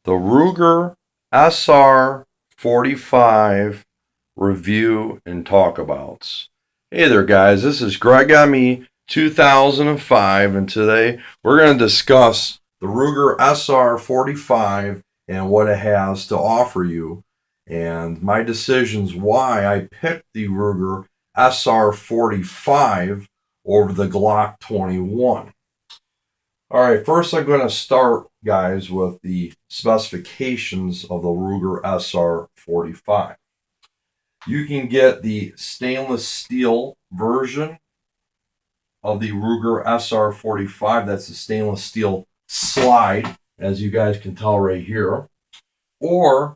The Ruger SR45 review and talkabouts. Hey there, guys. This is Greg Me 2005, and today we're going to discuss the Ruger SR45 and what it has to offer you, and my decisions why I picked the Ruger SR45 over the Glock 21. All right, first I'm going to start, guys, with the specifications of the Ruger SR45. You can get the stainless steel version of the Ruger SR45. That's the stainless steel slide, as you guys can tell right here. Or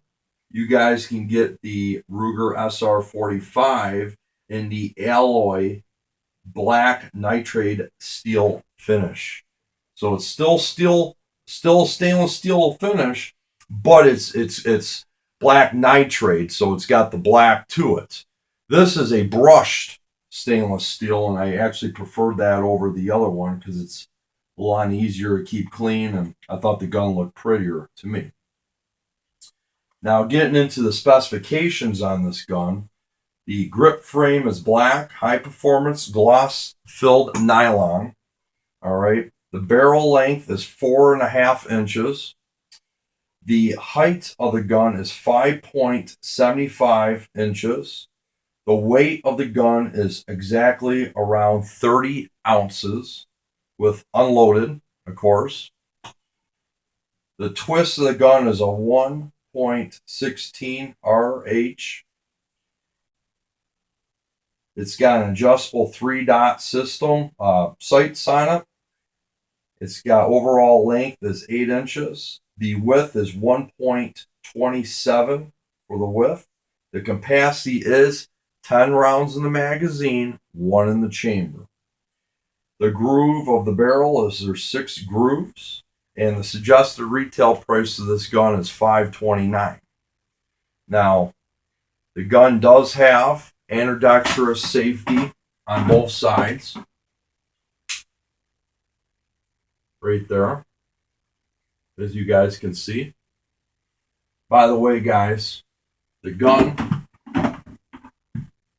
you guys can get the Ruger SR45 in the alloy black nitride steel finish. So it's still stainless steel finish, but it's black nitride, so it's got the black to it. This is a brushed stainless steel, and I actually preferred that over the other one because it's a lot easier to keep clean, and I thought the gun looked prettier to me. Now, getting into the specifications on this gun, the grip frame is black, high performance, gloss filled nylon. All right. The barrel length is 4.5 inches. The height of the gun is 5.75 inches. The weight of the gun is exactly around 30 ounces, with unloaded, of course. The twist of the gun is a 1.16 RH. It's got an adjustable 3-dot system, sights on it. It's got overall length is 8 inches. The width is 1.27 for the width. The capacity is 10 rounds in the magazine, 1 in the chamber. The groove of the barrel is there's 6 grooves, and the suggested retail price of this gun is $529. Now, the gun does have ambidextrous safety on both sides. Right there, as you guys can see. By the way, guys, the gun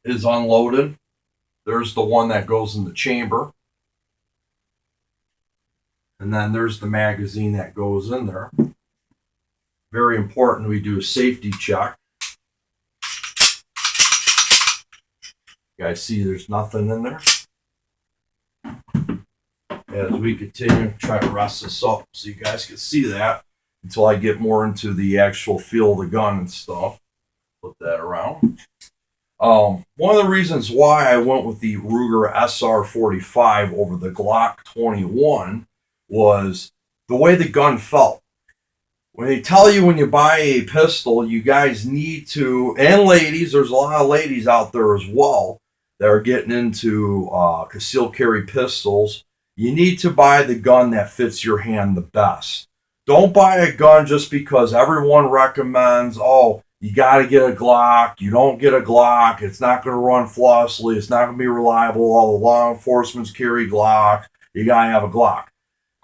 is unloaded. There's the one that goes in the chamber. And then there's the magazine that goes in there. Very important we do a safety check. You guys see there's nothing in there. As we continue to try to rest this up so you guys can see that until I get more into the actual feel of the gun and stuff. Put that around. One of the reasons why I went with the Ruger SR45 over the Glock 21 was the way the gun felt. When they tell you when you buy a pistol, you guys need to, and ladies, there's a lot of ladies out there as well that are getting into concealed carry pistols. You need to buy the gun that fits your hand the best. Don't buy a gun just because everyone recommends, oh, you got to get a Glock. You don't get a Glock, it's not going to run flawlessly. It's not going to be reliable. All the law enforcement's carry Glock. You got to have a Glock.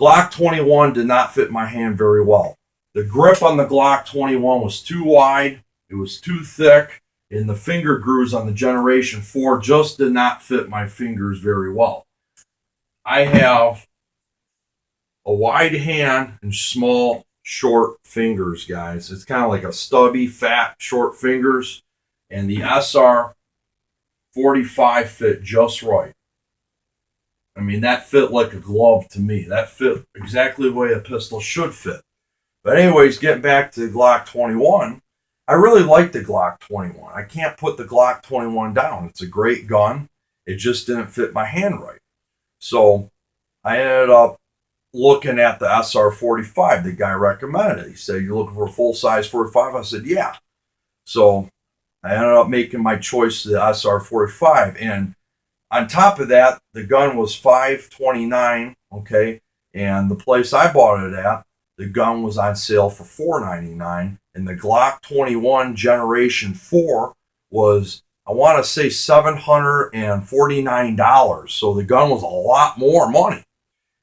Glock 21 did not fit my hand very well. The grip on the Glock 21 was too wide. It was too thick. And the finger grooves on the Generation 4 just did not fit my fingers very well. I have a wide hand and small, short fingers, guys. It's kind of like a stubby, fat, short fingers. And the SR45 fit just right. I mean, that fit like a glove to me. That fit exactly the way a pistol should fit. But anyways, getting back to the Glock 21, I really like the Glock 21. I can't put the Glock 21 down. It's a great gun. It just didn't fit my hand right. So I ended up looking at the SR45. The guy recommended it. He said, "You're looking for a full-size 45?" I said, "Yeah." So I ended up making my choice to the SR45. And on top of that, the gun was $529, okay? And the place I bought it at, the gun was on sale for $499. And the Glock 21 Generation 4 was, I want to say, $749. So the gun was a lot more money.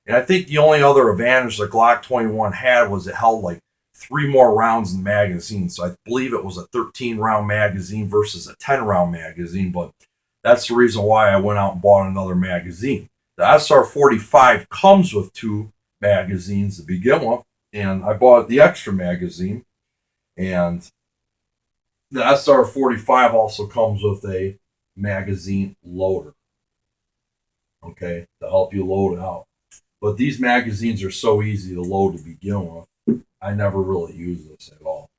And I think the only other advantage the Glock 21 had was it held like 3 more rounds in the magazine. So I believe it was a 13-round magazine versus a 10-round magazine, but that's the reason why I went out and bought another magazine. The SR45 comes with 2 magazines to begin with, and I bought the extra magazine. And the SR45 also comes with a magazine loader, okay, to help you load out. But these magazines are so easy to load to begin with. I never really use this at all.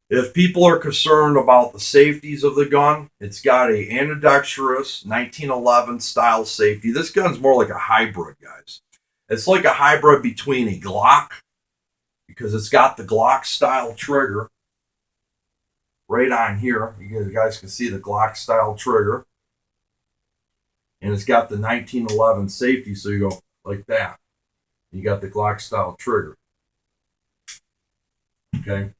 If people are concerned about the safeties of the gun, it's got a ambidextrous 1911 style safety. This gun's more like a hybrid, guys. It's like a hybrid between a Glock, because it's got the Glock style trigger right on here. You guys can see the Glock style trigger. And it's got the 1911 safety, so you go like that. You got the Glock style trigger. Okay.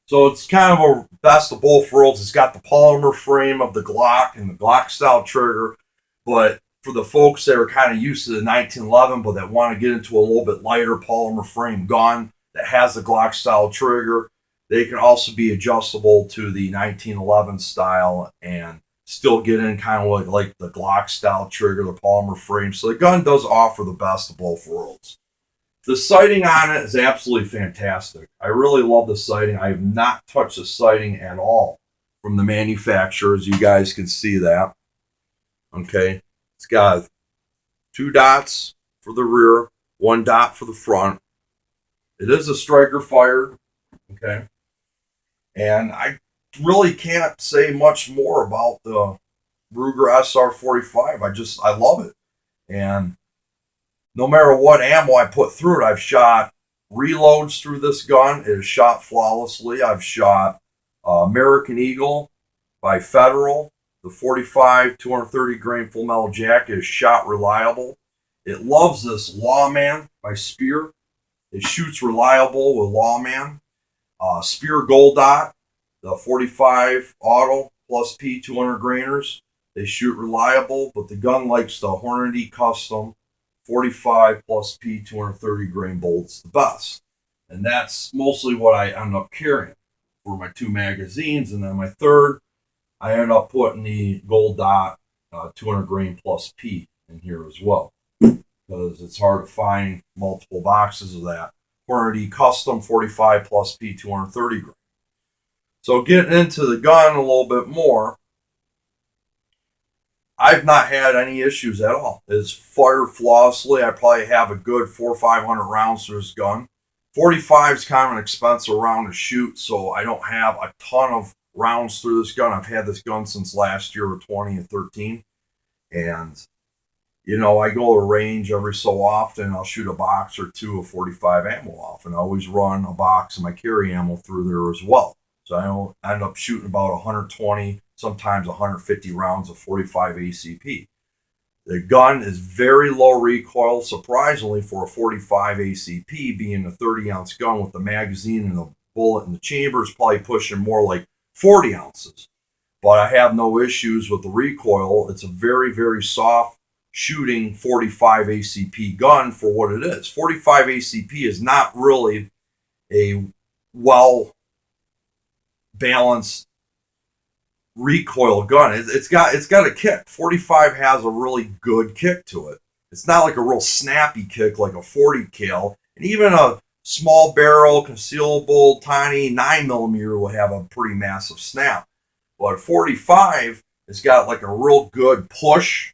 So it's kind of a best of both worlds. It's got the polymer frame of the Glock and the Glock style trigger. But for the folks that are kind of used to the 1911, but that want to get into a little bit lighter polymer frame gun that has the Glock style trigger, they can also be adjustable to the 1911 style and still get in kind of like the Glock style trigger, the polymer frame. So the gun does offer the best of both worlds. The sighting on it is absolutely fantastic. I really love the sighting. I have not touched the sighting at all from the manufacturers. You guys can see that. Okay. It's got 2 dots for the rear, 1 dot for the front. It is a striker fired. Okay. And I really can't say much more about the Ruger SR45. I love it. And no matter what ammo I put through it, I've shot reloads through this gun. It is shot flawlessly. I've shot American Eagle by Federal. The 45 230 grain full metal jacket is shot reliable. It loves this Lawman by Speer. It shoots reliable with Lawman. Speer Gold Dot, the 45 auto plus P 200 grainers. They shoot reliable, but the gun likes the Hornady Custom 45 plus P 230 grain bolts the best. And that's mostly what I end up carrying for my 2 magazines. And then my third, I end up putting the Gold Dot 200 grain plus P in here as well, because it's hard to find multiple boxes of that Hornady Custom 45 plus P 230 grain. So getting into the gun a little bit more, I've not had any issues at all. It's fired flawlessly. I probably have a good 400 or 500 rounds through this gun. 45 is kind of an expensive round to shoot, so I don't have a ton of rounds through this gun. I've had this gun since last year, or 20 and 13. And, you know, I go to range every so often. I'll shoot a box or 2 of 45 ammo off, and I always run a box of my carry ammo through there as well. So I end up shooting about 120, sometimes 150 rounds of 45 ACP. The gun is very low recoil, surprisingly, for a 45 ACP, being a 30-ounce gun with the magazine and the bullet and the chamber is probably pushing more like 40 ounces. But I have no issues with the recoil. It's a very, very soft shooting 45 ACP gun for what it is. 45 ACP is not really a well balanced recoil gun. It's got a kick. 45 has a really good kick to it. It's not like a real snappy kick like a 40 cal, and even a small barrel concealable tiny 9mm will have a pretty massive snap. But 45 has got like a real good push.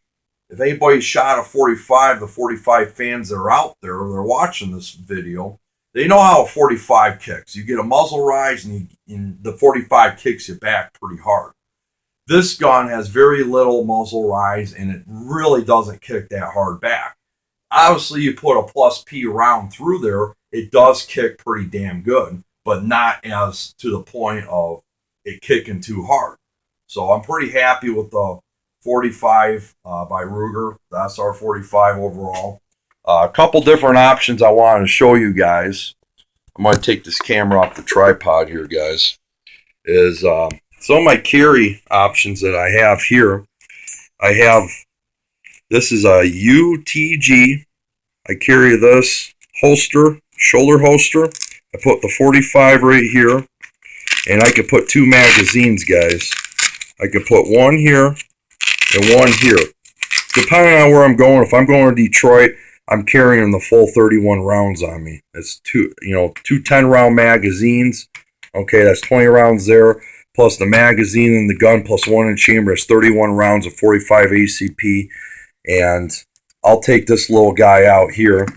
If anybody shot a 45, the 45 fans that are out there, they're watching this video, they know how a 45 kicks. You get a muzzle rise, and the 45 kicks you back pretty hard. This gun has very little muzzle rise, and it really doesn't kick that hard back. Obviously, you put a plus P round through there, it does kick pretty damn good, but not as to the point of it kicking too hard. So I'm pretty happy with the 45 by Ruger, the SR45 overall. A couple different options I wanted to show you guys. I'm going to take this camera off the tripod here, guys. Is some of my carry options that I have here. I have, this is a UTG. I carry this holster shoulder holster. I put the 45 right here, and I could put 2 magazines, guys. I could put one here and one here. Depending on where I'm going, if I'm going to Detroit, I'm carrying the full 31 rounds on me. It's two 10-round magazines. Okay, that's 20 rounds there, plus the magazine and the gun, plus one in chamber. That's 31 rounds of 45 ACP. And I'll take this little guy out here.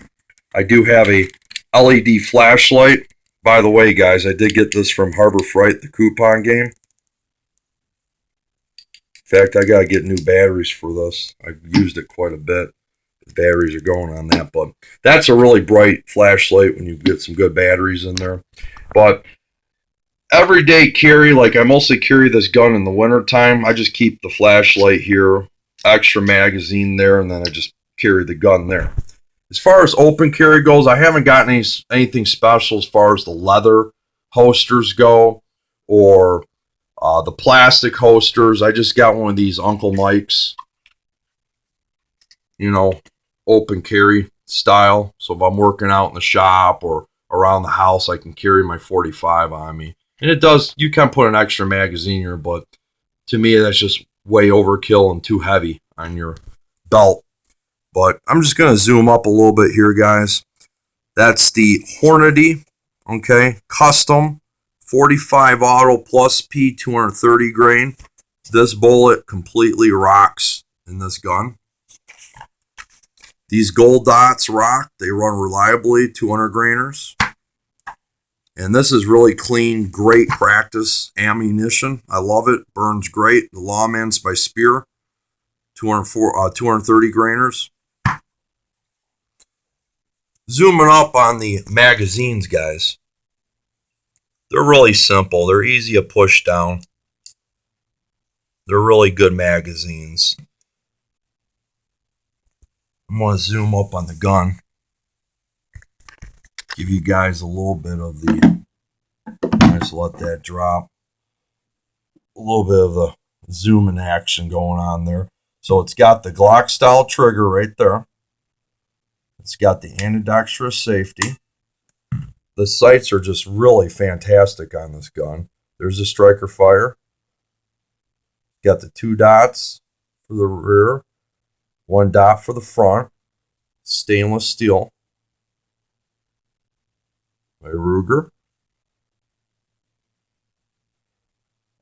I do have a LED flashlight. By the way, guys, I did get this from Harbor Freight, the coupon game. In fact, I got to get new batteries for this. I've used it quite a bit. The batteries are going on that, but that's a really bright flashlight when you get some good batteries in there. But everyday carry, like I mostly carry this gun in the wintertime. I just keep the flashlight here, extra magazine there, and then I just carry the gun there. As far as open carry goes, I haven't gotten anything special as far as the leather holsters go or the plastic holsters. I just got one of these Uncle Mike's, open carry style. So if I'm working out in the shop or around the house, I can carry my 45 on me. And it does, you can put an extra magazine here, but to me, that's just way overkill and too heavy on your belt. But I'm just going to zoom up a little bit here, guys. That's the Hornady, okay, custom 45 auto plus P 230 grain. This bullet completely rocks in this gun. These gold dots rock. They run reliably, 200 grainers. And this is really clean, great practice ammunition. I love it. Burns great. The Lawman's by Spear, 230 grainers. Zooming up on the magazines, guys. They're really simple. They're easy to push down. They're really good magazines. I'm going to zoom up on the gun. Give you guys a little bit of the, just let that drop. A little bit of the zooming action going on there. So it's got the Glock style trigger right there. It's got the ambidextrous safety. The sights are just really fantastic on this gun. There's a striker fire. Got the 2 dots for the rear, 1 dot for the front. Stainless steel. My Ruger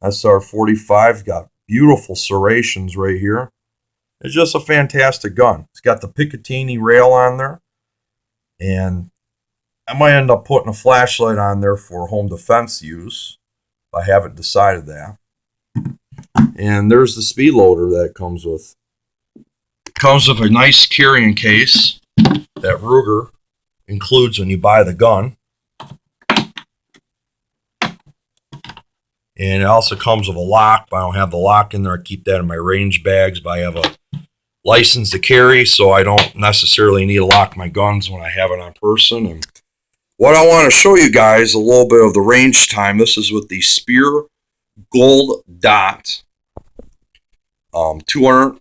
SR45 got beautiful serrations right here. It's just a fantastic gun. It's got the Picatinny rail on there, and I might end up putting a flashlight on there for home defense use. I haven't decided that. And there's the speed loader that it comes with. It comes with a nice carrying case that Ruger includes when you buy the gun. And it also comes with a lock, but I don't have the lock in there. I keep that in my range bags, but I have a license to carry, so I don't necessarily need to lock my guns when I have it on person. And what I want to show you guys a little bit of the range time. This is with the Spear Gold Dot, 200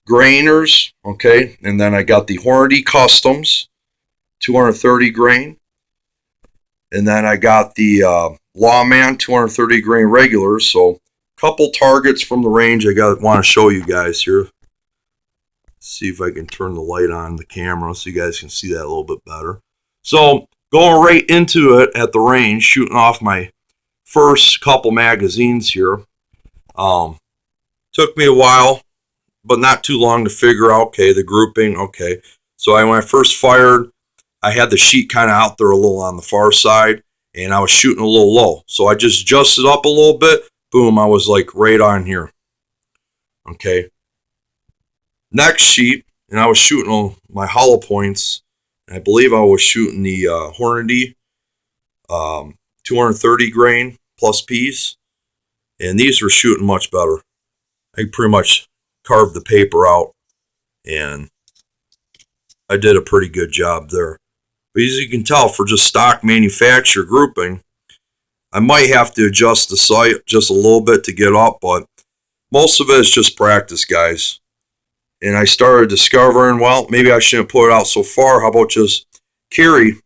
grainers, okay, and then I got the Hornady Customs, 230 grain, and then I got the Lawman 230 grain regulars. So a couple targets from the range I want to show you guys here. See if I can turn the light on the camera so you guys can see that a little bit better. So going right into it at the range, shooting off my first couple magazines here. Took me a while, but not too long to figure out, okay, the grouping, okay. So when I first fired, I had the sheet kind of out there a little on the far side, and I was shooting a little low. So I just adjusted up a little bit. Boom, I was like right on here. Okay. Next sheet, and I was shooting my hollow points. I believe I was shooting the Hornady 230 grain plus P's. And these were shooting much better. I pretty much carved the paper out, and I did a pretty good job there. But as you can tell, for just stock manufacturer grouping, I might have to adjust the sight just a little bit to get up, but most of it is just practice, guys. And I started discovering, well, maybe I shouldn't put it out so far. How about just carry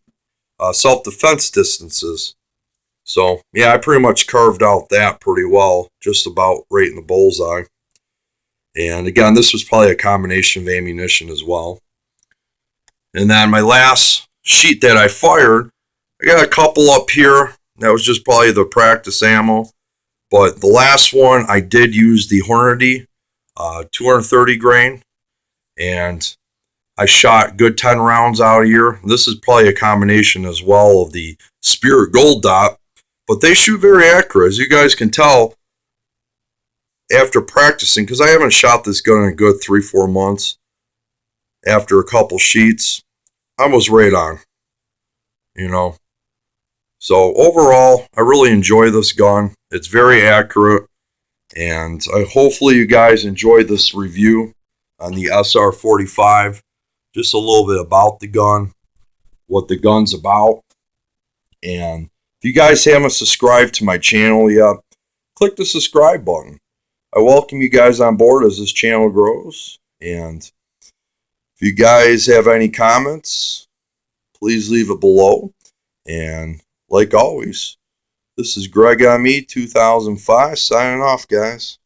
self-defense distances. So yeah, I pretty much carved out that pretty well, just about right in the bullseye. And again, this was probably a combination of ammunition as well. And then my last sheet that I fired, I got a couple up here. That was just probably the practice ammo. But the last one, I did use the Hornady 230 grain. And I shot good 10 rounds out of here. This is probably a combination as well of the Spirit Gold Dot. But they shoot very accurate. As you guys can tell, after practicing, because I haven't shot this gun in a good 3-4 months, after a couple sheets, I was right on. So overall, I really enjoy this gun. It's very accurate, and hopefully you guys enjoyed this review on the SR45. Just a little bit about the gun, what the gun's about, and if you guys haven't subscribed to my channel yet, click the subscribe button. I welcome you guys on board as this channel grows, and if you guys have any comments, please leave it below. And like always, this is Greg on Me 2005 signing off, guys.